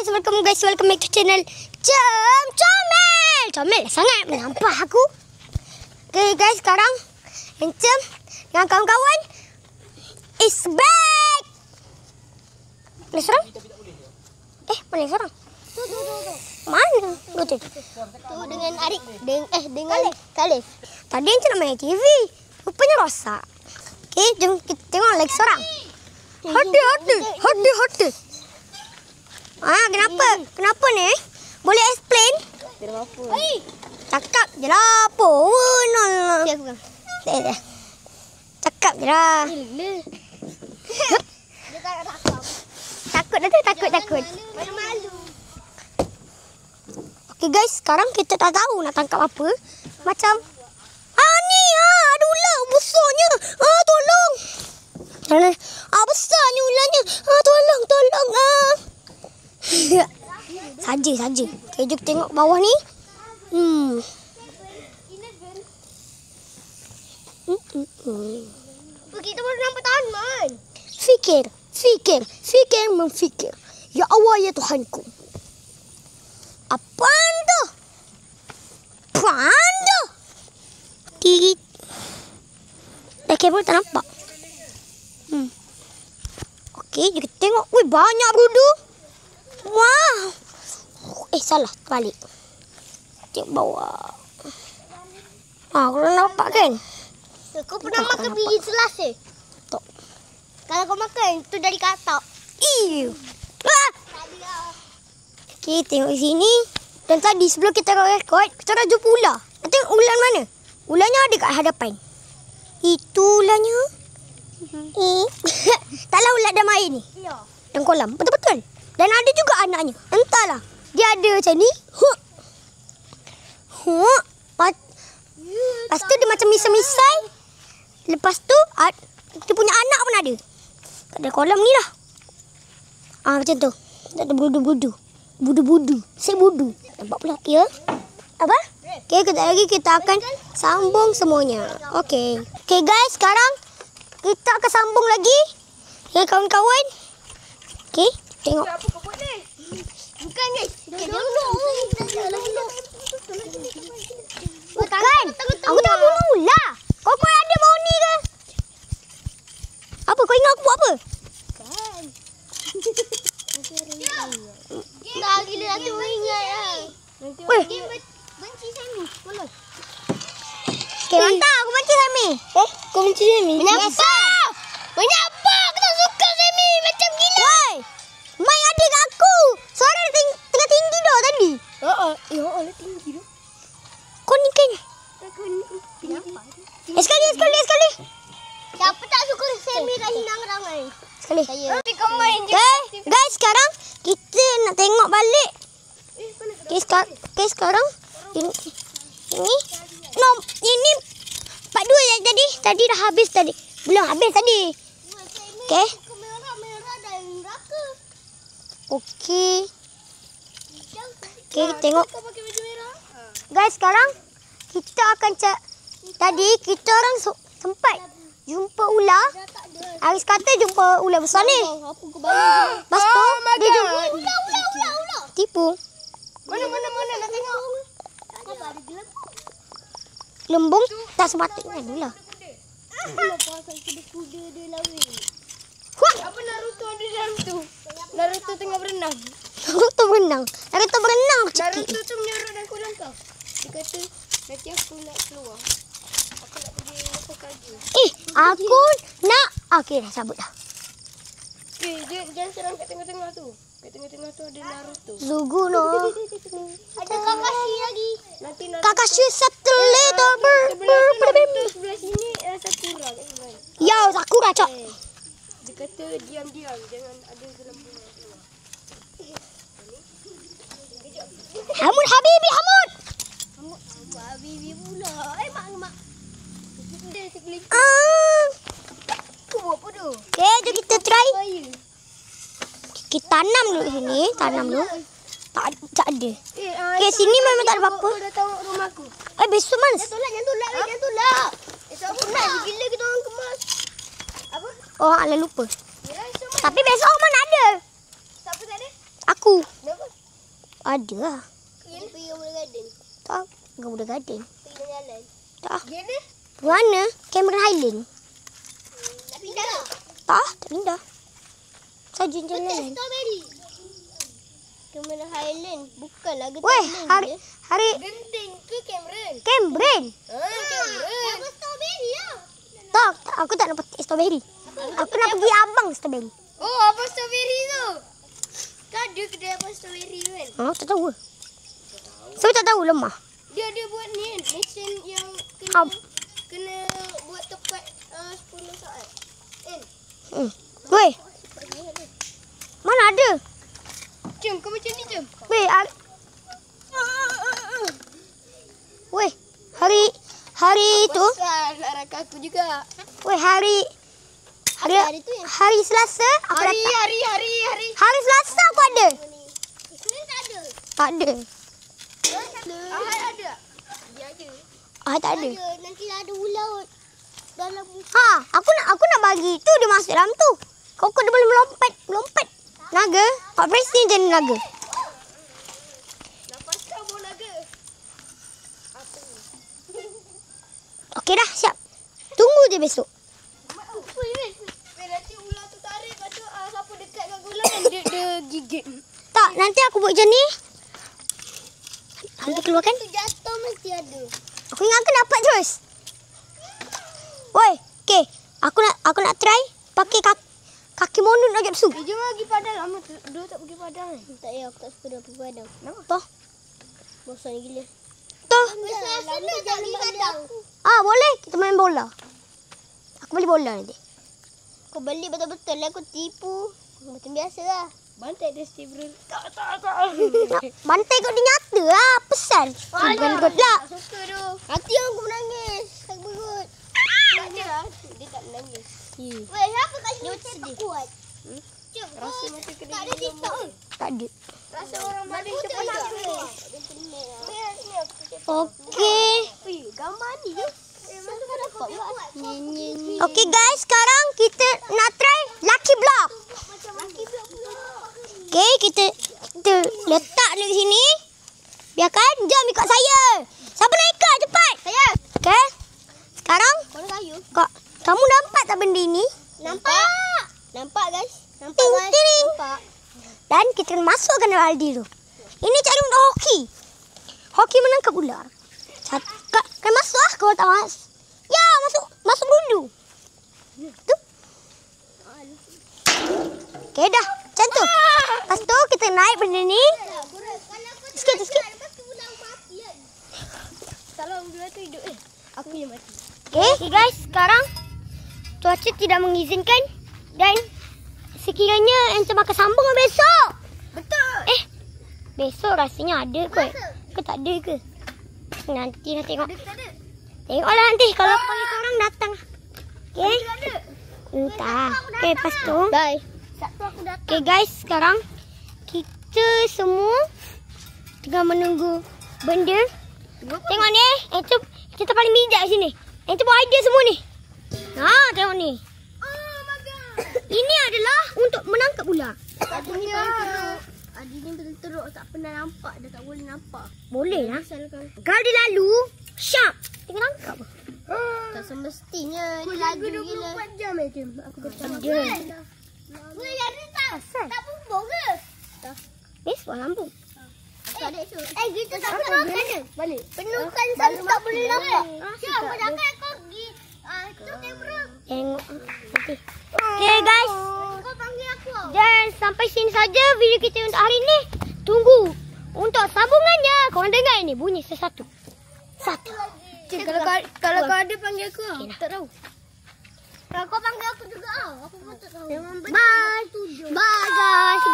welcome back to channel Comel sangat menampak aku. Okay guys, sekarang Encem dengan kawan-kawan is back. Boleh seorang? Boleh seorang? Mana? Betul. Tu dengan Arik, dengan Khalif. Tadi Encem nak main TV, rupanya rosak. Okay, jom kita tengok lagi seorang. Hati. Kenapa? Kenapa ni? Boleh explain? Kenapa? Cakap je lah. Apa? Cakap je lah. Takut. Malu-malu. Okay guys, sekarang kita tak tahu nak tangkap apa. Macam ni ada ular besarnya. Tolong. Besarnya ularnya. Tolong. Saja. Okay, jom tengok bawah ni. Kita baru nampak taman. Fikir. Ya Allah, ya Tuhanku. Apaan tu? Panda. Dah kabel tak nampak. Okey, jom kita tengok. Wih, banyak berudu. Wow. Salah, balik. Tengok bawah. Kau nampak kan? Kau pernah makan biji selasih? Tak. Kalau kau makan, tu dari katak. Okey, tengok sini. Dan tadi sebelum kita rekod, kita dah jumpa ular. Tengok ular mana? Ularnya ada kat hadapan. Itu ularnya. Taklah ular dalam air ni. Ya. Dalam kolam. Betul-betul. Dan ada juga anaknya. Entahlah. Dia ada macam ni. Lepas tu dia macam misai-misai. Lepas tu dia punya anak pun ada. Kat dalam kolam ni lah. Macam tu. Tak ada budu-budu. Budu-budu. Saya budu. Nampak pula. Ya? Apa? Okay, kejap lagi kita akan sambung semuanya. Okay guys, sekarang kita akan sambung lagi dengan kawan-kawan. Okay, tengok. Apa kau buat ni? Bukan guys. Bukan. Aku tak bunuh ular. Kau ada bau ni ke? Apa? Kau ingat aku buat apa? Bukan. Dah gila nanti ingat lah. Dia benci Sami. Polos. Okay, mantap. Aku benci Sami. Kau benci Sami? Kenapa? Kenapa? Aku tak suka Sami. Macam gila. Woi, main adik aku. Suara dia tengah tinggi dah tadi. Ya Allah tinggi tu. Kau ni kan? Kenapa? Sekali. Siapa tak suka Sami kat sini ramai? Sekali. Saya. Tapi kau main je. Guys, sekarang kita nak tengok balik. Okay, sekarang ini part 2 yang tadi dah habis tadi. Belum habis tadi. Okay. Merah dan neraka. Okay, kita tengok. Kau pakai baju merah? Guys, sekarang kita akan tadi kita orang sempat jumpa ular. Aris kata jumpa ular besar ni. Apa kau balik? Lepas tu dia jumpa Ular. tipu. Mana nak tengok. Apa ada gelap? Lembung tak sepatutnya ular. Ular pasal kuda-kuda dia lari. Wah, Apa Naruto ada dalam tu? Naruto tengah berenang. Naruto berenang aku cekik. Naruto tu menyerang dan kolam kau. Dia kata nanti aku nak keluar. Aku nak pergi apa kerja. Aku nak. Okey, dah cabut dah. Jangan serang kat tengah-tengah tu. Kat tengah-tengah tu ada Naruto. Zugu no. Ada Kakashi lagi. Nanti Naruto. Kakashi little Sebelah sini Sakura kat sebelah. Yo, Sakura cok. Dia kata diam-diam jangan ada gelembung keluar. Hamud Habibi Hamud. Habibi pula. Mak. Dia sekelip. Kau buat apa tu? Okay, jom kita try. Bahaya. Kita tanam dulu sini. Tak ada. Okay, sini memang tak ada apa-apa. Kau dah tahu rumah aku. Besok mas. Jangan tolak. Esok aku nak gila kita orang kemas. Apa? Oh, ala lupa. Ya, esok Tapi besok mana ada? siapa tak ada? Aku. Dah Ada lah. Ini pergi Gamuda Garden. Tak. Gamuda Garden. Pergi jalan. Tak. Gini? Mana? Cameron Highland. Nak pindah tak? Tak. Tak pindah. Saja jalan. Strawberry. Cameron Highland. Bukanlah Genting Weh, Highland. hari Genting ke Cameron? Cameron. Cameron. Dapat strawberry lah. Tak. Aku tak nak petik strawberry. Aku nak pergi abang strawberry. Oh, apa strawberry tu? Kan ada kedai apa strawberry kan? Oh, tak tahu. Saya tak tahu lemah. Dia buat ni mesin yang kena buat tepat 10 saat. Weh, mana ada? Jom, kau macam ni jom. Weh, weh, hari itu. Besar nak rakah aku juga. Weh, hari tu ya? hari Selasa aku Hari. Hari Selasa aku ada. Senin tak ada. Tak ada. Ahad ada. Dia ada. Tak ada. Nanti ada ular dalam Aku nak bagi tu dia masuk dalam tu. Kau dia boleh melompat. Naga. Pak Presiden jadi naga. Lepas kau bawa naga. Okey dah, siap. Tunggu je besok. Nanti ular tu tarik. Lepas tu siapa dekat kat ular kan dia gigit. Tak, nanti aku buat macam ni. Nanti keluarkan. Tu jatuh mesti ada. Aku ingatkan dapat terus. Woi, okey. Aku nak try pakai kaki monun nak su. Jom pergi padang. Lama dua tak pergi padang. Tak ya, aku tak suka dah pergi padang. Kenapa? Bosan gila. Tuh. Lama tak pergi padang. Boleh kita main bola. Aku beli bola nanti. Kau beli betul-betul lah. Aku tipu. Macam biasa lah. Bantai dia Steve. Tak. Bantai kau dia nyata lah. Pesan. Bukan kot lah. Tak suka tu. Hati aku menangis. Aku berut. Tak dia. Dia tak menangis. Weh, apa kat sini macam tak kuat? Rasa macam kena tak ada TikTok ke? Tak ada. Rasa orang badan cepat tak kuat. Okey. Gambar ni je. Mana kau dapat buat? Okey guys, sekarang kita nak try Lucky Block. Okey, kita letak di sini. Biarkan, jom ikut saya. Siapa nak ikut? Cepat. Saya. Okey. Sekarang Mana kayu? kamu nampak tak benda ini? Nampak. Nampak guys. Nampak Ting, guys. ting. Nampak. Dan kita kena masukkan dalam aldi tu. Ini cari untuk hoki. Hoki menangkap ular. Kan masuk lah kalau tak masuk. Ya, masuk dulu. Tu. Okey dah. Macam tu. Lepas tu kita naik benda ni. Sikit. Kalau dia tu hidup aku yang mati. Okey guys, sekarang cuaca tidak mengizinkan dan sekiranya ente makan sambung besok. Betul. Besok rasanya ada kot. Ke tak ada ke? Nanti nak tengok. Ada. Tengoklah nanti kalau panggil korang datang. Okey. Ada. Entah. Okey, lepas tu. Bye. Sabtu aku datang. Okey guys, sekarang kita semua tengah menunggu benda. Tengok ni. Kita paling bijak sini. Itu buat idea semua ni. Tengok ni. Ini adalah untuk menangkap ular. Adi ni teruk tak pernah nampak. Dah tak boleh nampak. Boleh lah. Kalau dia lalu, sharp. Tengok tangkap. Tak semestinya. Dia laju gila. 24 jam aku bertahan. Boleh jadi tak? Tak bumbung ke? Tak. Besok lambung. Tak ada esok. Kita tak penuhkan. Balik. Penuhkan sampai tak boleh nampak. Siap, aku jangan kau pergi. Itu kamera. Tengok. Nanti. Okay guys. Kau panggil aku. Dan sampai sini saja video kita untuk hari ini. Tunggu untuk sambungannya. Korang dengar ini bunyi sesuatu. Satu. Kalau kau ada panggil aku. Okay, Tak tahu. Kalau kau panggil aku juga. Aku pun tak tahu. Bye. Bye guys.